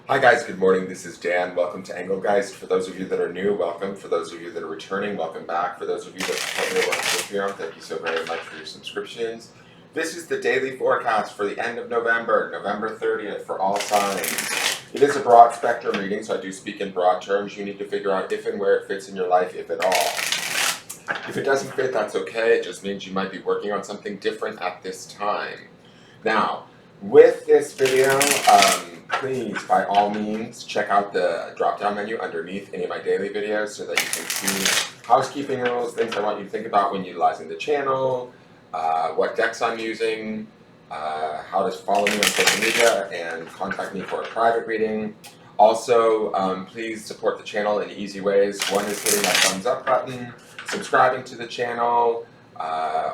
Hi guys, good morning. This is Dan. Welcome to Engelgeist. For those of you that are new, welcome. For those of you that are returning, welcome back. For those of you that support me on Patreon, thank you so very much for your subscriptions. This is the daily forecast for the end of November, November 30th, for all signs. It is a broad spectrum reading, so I do speak in broad terms. You need to figure out if and where it fits in your life, if at all. If it doesn't fit, that's okay. It just means you might be working on something different at this time. Now, with this video, please, by all means, check out the drop-down menu underneath any of my daily videos so that you can see housekeeping rules, things I want you to think about when utilizing the channel, what decks I'm using, how to follow me on social media, and contact me for a private reading. Also, please support the channel in easy ways. One is hitting that thumbs up button, subscribing to the channel,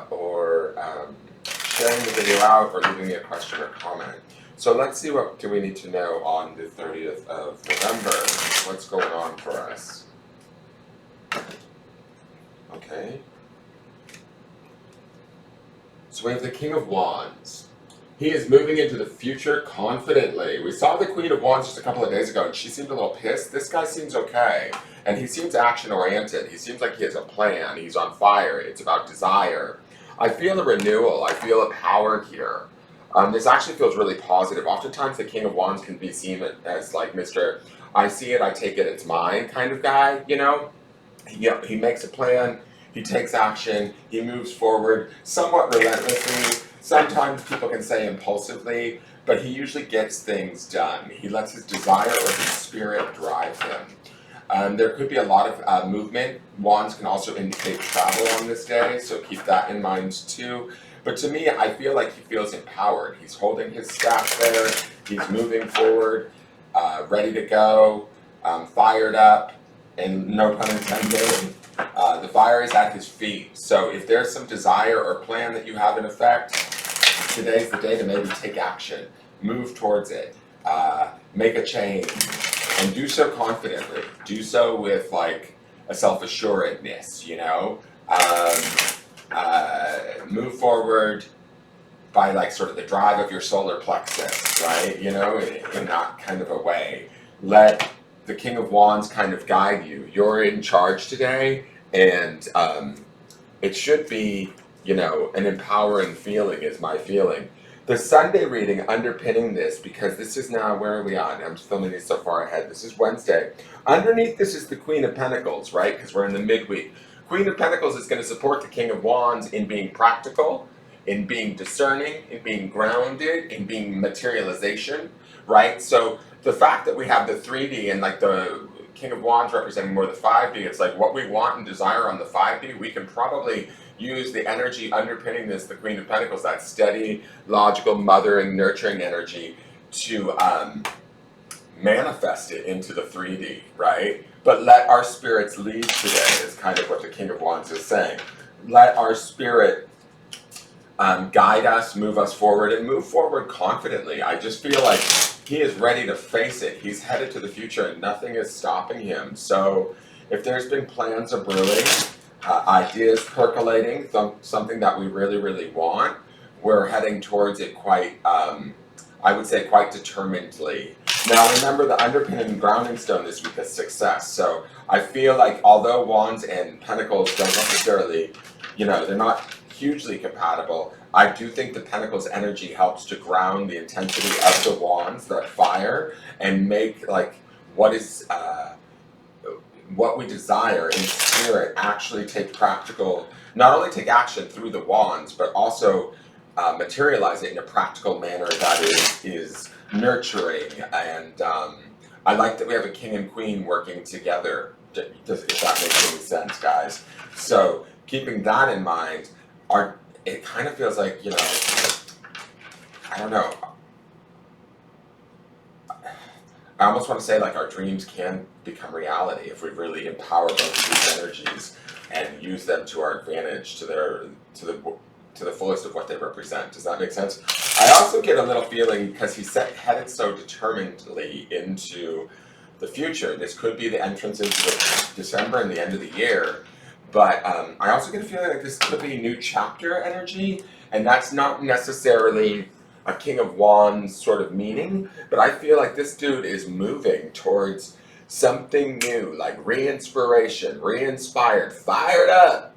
or sharing the video out, or leaving me a question or comment. So let's see, what do we need to know on the 30th of November? What's going on for us? Okay. So we have the King of Wands. He is moving into the future confidently. We saw the Queen of Wands just a couple of days ago, and she seemed a little pissed. This guy seems okay, and he seems action-oriented. He seems like he has a plan. He's on fire. It's about desire. I feel a renewal. I feel empowered here. This actually feels really positive. Oftentimes the King of Wands can be seen as like Mr. I see it, I take it, it's mine kind of guy, you know? He makes a plan, he takes action, he moves forward somewhat relentlessly. Sometimes people can say impulsively, but he usually gets things done. He lets his desire or his spirit drive him. There could be a lot of movement. Wands can also indicate travel on this day, so keep that in mind too. But to me, I feel like he feels empowered. He's holding his staff there, he's moving forward, ready to go, fired up, and no pun intended, the fire is at his feet. So if there's some desire or plan that you have in effect, today's the day to maybe take action, move towards it, make a change, and do so confidently. Do so with like a self-assuredness, you know? Move forward by like sort of the drive of your solar plexus, right? You know, in that kind of a way. Let the King of Wands kind of guide you. You're in charge today, and it should be, you know, an empowering feeling is my feeling. The Sunday reading underpinning this, because this is now, where are we on? I'm filming these so far ahead. This is Wednesday. Underneath this is the Queen of Pentacles, right? Because we're in the midweek. Queen of Pentacles is going to support the King of Wands in being practical, in being discerning, in being grounded, in being materialization, right? So the fact that we have the 3D and like the King of Wands representing more the 5D, it's like what we want and desire on the 5D, we can probably use the energy underpinning this, the Queen of Pentacles, that steady, logical, mothering, nurturing energy to manifest it into the 3D, right? But let our spirits lead today is kind of what the King of Wands is saying. Let our spirit guide us, move us forward, and move forward confidently. I just feel like he is ready to face it. He's headed to the future and nothing is stopping him. So if there's been plans of brewing, ideas percolating, something that we really, really want, we're heading towards it quite, I would say quite determinedly. Now remember, the underpinning grounding stone this week is success. So I feel like although Wands and Pentacles don't necessarily, you know, they're not hugely compatible, I do think the Pentacles energy helps to ground the intensity of the Wands, that fire, and make like what is what we desire in spirit actually take practical, not only take action through the Wands, but also materialize it in a practical manner that is nurturing. And I like that we have a king and queen working together, if that makes any sense, guys. So keeping that in mind, it kind of feels like, you know, I don't know, I almost want to say like our dreams can become reality if we really empower both of these energies and use them to our advantage, to the fullest of what they represent. Does that make sense? I also get a little feeling, because he's headed so determinedly into the future, this could be the entrance into December and the end of the year, but I also get a feeling like this could be new chapter energy, and that's not necessarily a King of Wands sort of meaning, but I feel like this dude is moving towards something new, like re-inspiration, re-inspired, fired up.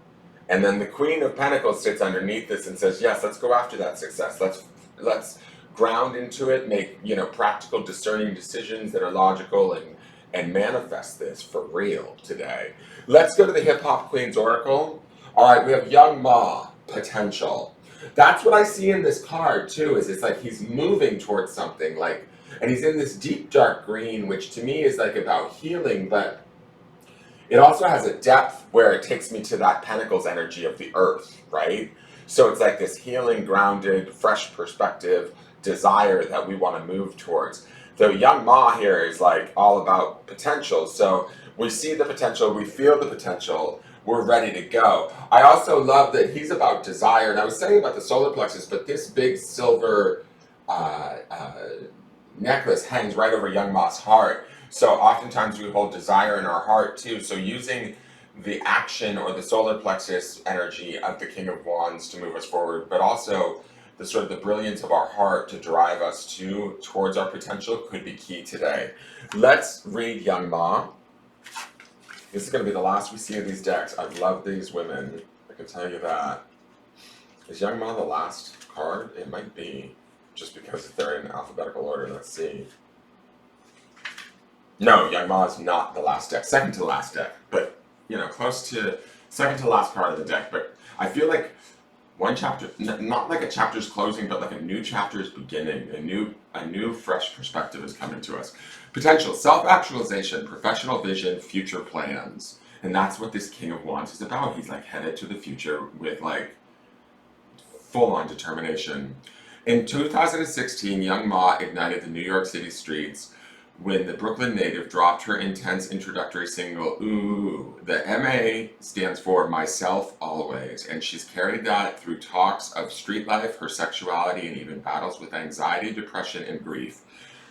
And then the Queen of Pentacles sits underneath this and says, yes, let's go after that success. Let's ground into it, make, practical discerning decisions that are logical, and manifest this for real today. Let's go to the Hip Hop Queen's Oracle. All right, we have Young Ma, potential. That's what I see in this card too, is it's like he's moving towards something, like, and he's in this deep dark green, which to me is like about healing, but it also has a depth where it takes me to that Pentacles energy of the earth, right? So it's like this healing, grounded, fresh perspective, desire that we want to move towards. The Young Ma here is like all about potential. So we see the potential, we feel the potential, we're ready to go. I also love that he's about desire. And I was saying about the solar plexus, but this big silver necklace hangs right over Young Ma's heart. So oftentimes we hold desire in our heart too. So using the action or the solar plexus energy of the King of Wands to move us forward, but also the sort of the brilliance of our heart to drive us towards our potential could be key today. Let's read Young Ma. This is going to be the last we see of these decks. I love these women. I can tell you that. Is Young Ma the last card? It might be, just because they're in alphabetical order. Let's see. No, Young Ma is not the last deck. Second to the last deck. But, close to second to last card of the deck. But I feel like one chapter, not like a chapter's closing, but like a new chapter is beginning. A new fresh perspective is coming to us. Potential, self-actualization, professional vision, future plans. And that's what this King of Wands is about. He's like headed to the future with like full-on determination. In 2016, Young Ma ignited the New York City streets when the Brooklyn native dropped her intense introductory single, Ooh. The MA stands for Myself Always, and she's carried that through talks of street life, her sexuality, and even battles with anxiety, depression, and grief.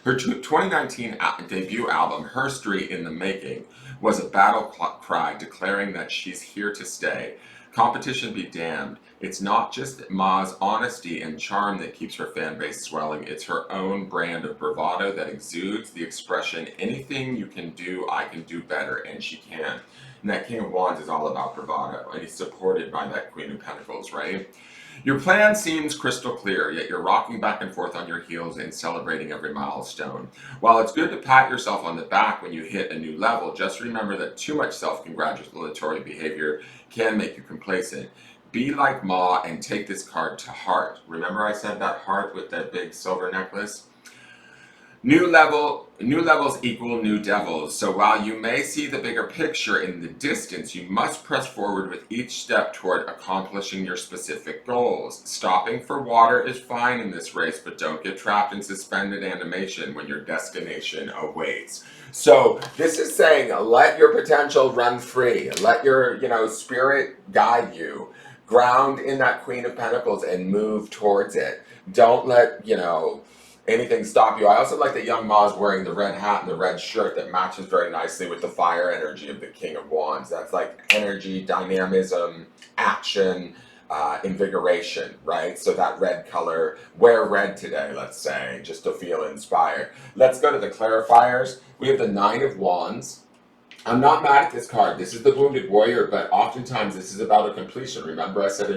Her 2019 debut album, Her Street in the Making, was a battle cry declaring that she's here to stay. Competition be damned. It's not just Ma's honesty and charm that keeps her fan base swelling. It's her own brand of bravado that exudes the expression, anything you can do, I can do better, and she can. And that King of Wands is all about bravado, and he's supported by that Queen of Pentacles, right? Your plan seems crystal clear, yet you're rocking back and forth on your heels and celebrating every milestone. While it's good to pat yourself on the back when you hit a new level, just remember that too much self-congratulatory behavior can make you complacent. Be like Ma and take this card to heart. Remember I said that heart with that big silver necklace? New levels equal new devils. So while you may see the bigger picture in the distance, you must press forward with each step toward accomplishing your specific goals. Stopping for water is fine in this race, but don't get trapped in suspended animation when your destination awaits. So this is saying, let your potential run free. Let your, spirit guide you. Ground in that Queen of Pentacles and move towards it. Don't let, anything stop you. I also like that Young Ma is wearing the red hat and the red shirt that matches very nicely with the fire energy of the King of Wands. That's like energy, dynamism, action, invigoration, right? So that red color, wear red today, let's say, just to feel inspired. Let's go to the clarifiers. We have the Nine of Wands. I'm not mad at this card. This is the Wounded Warrior, but oftentimes this is about a completion. Remember I said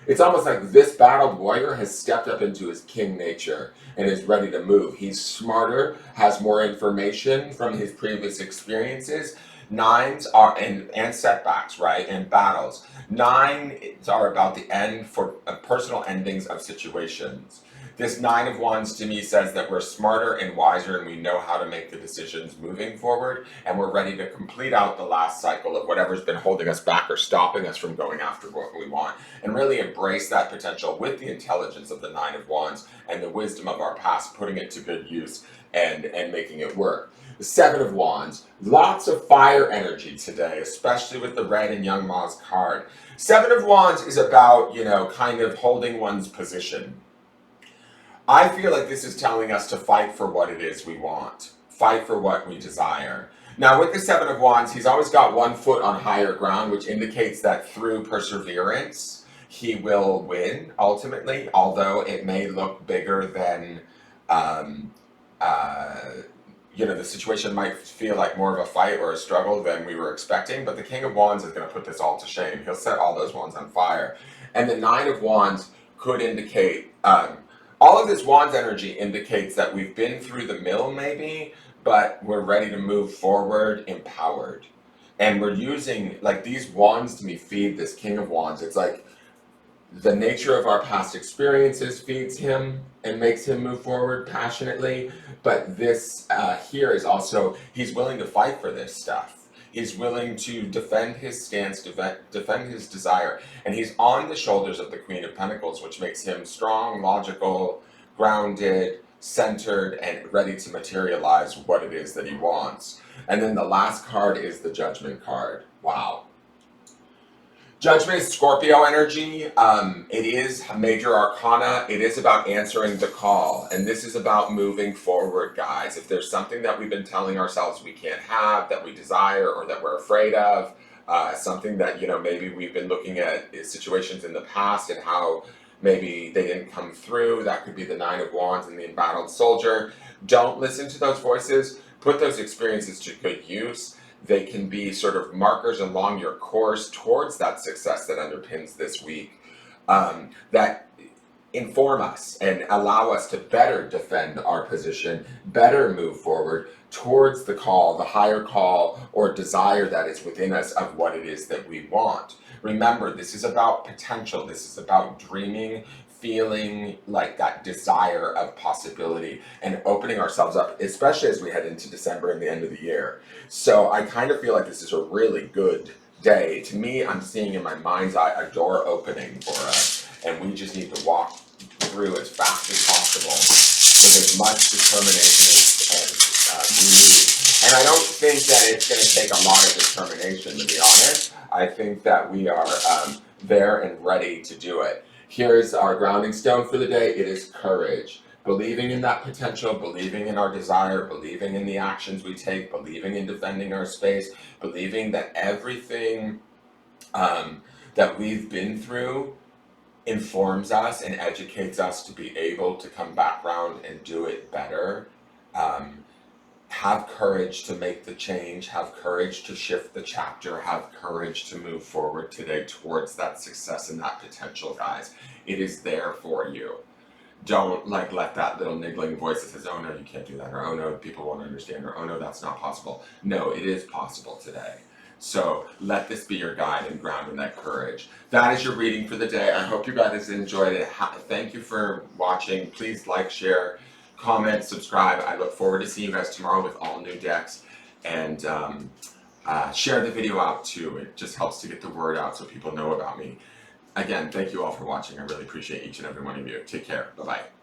it's almost like this battled warrior has stepped up into his king nature and is ready to move. He's smarter, has more information from his previous experiences. Nines are, and setbacks, right, and battles. Nines are about the end for personal endings of situations. This Nine of Wands to me says that we're smarter and wiser and we know how to make the decisions moving forward, and we're ready to complete out the last cycle of whatever's been holding us back or stopping us from going after what we want, and really embrace that potential with the intelligence of the Nine of Wands and the wisdom of our past, putting it to good use and making it work. The Seven of Wands, lots of fire energy today, especially with the red and Young Ma's card. Seven of Wands is about, kind of holding one's position. I feel like this is telling us to fight for what it is we want. Fight for what we desire. Now with the Seven of Wands, he's always got one foot on higher ground, which indicates that through perseverance, he will win ultimately, although it may look bigger than, um, the situation might feel like more of a fight or a struggle than we were expecting, but the King of Wands is going to put this all to shame. He'll set all those wands on fire. And the Nine of Wands could indicate, all of this Wands energy indicates that we've been through the mill maybe, but we're ready to move forward empowered. And we're using, like, these wands to me feed this King of Wands. It's like the nature of our past experiences feeds him and makes him move forward passionately. But this here is also, he's willing to fight for this stuff. He's willing to defend his stance, defend his desire. And he's on the shoulders of the Queen of Pentacles, which makes him strong, logical, grounded, centered, and ready to materialize what it is that he wants. And then the last card is the Judgment card. Wow. Judgment is Scorpio energy. It is major arcana. It is about answering the call. And this is about moving forward, guys. If there's something that we've been telling ourselves we can't have, that we desire, or that we're afraid of, something that, maybe we've been looking at situations in the past and how maybe they didn't come through. That could be the Nine of Wands and the embattled soldier. Don't listen to those voices. Put those experiences to good use. They can be sort of markers along your course towards that success that underpins this week, that inform us and allow us to better defend our position, better move forward towards the call, the higher call or desire that is within us of what it is that we want. Remember, this is about potential. This is about dreaming, feeling like that desire of possibility and opening ourselves up, especially as we head into December and the end of the year. So I kind of feel like this is a really good day. To me, I'm seeing in my mind's eye a door opening for us, and we just need to walk through as fast as possible with as much determination as we need. And I don't think that it's going to take a lot of determination, to be honest. I think that we are there and ready to do it. Here's our grounding stone for the day. It is courage. Believing in that potential, believing in our desire, believing in the actions we take, believing in defending our space, believing that everything that we've been through informs us and educates us to be able to come back around and do it better. Have courage to make the change, have courage to shift the chapter, have courage to move forward today towards that success and that potential, guys. It is there for you. Don't let that little niggling voice that says, oh no, you can't do that, or oh no, people won't understand, or oh no, that's not possible. No, it is possible today. So let this be your guide and ground in that courage. That is your reading for the day. I hope you guys enjoyed it. Thank you for watching. Please like, share, comment, subscribe. I look forward to seeing you guys tomorrow with all new decks. And share the video out too. It just helps to get the word out so people know about me. Again, thank you all for watching. I really appreciate each and every one of you. Take care. Bye-bye.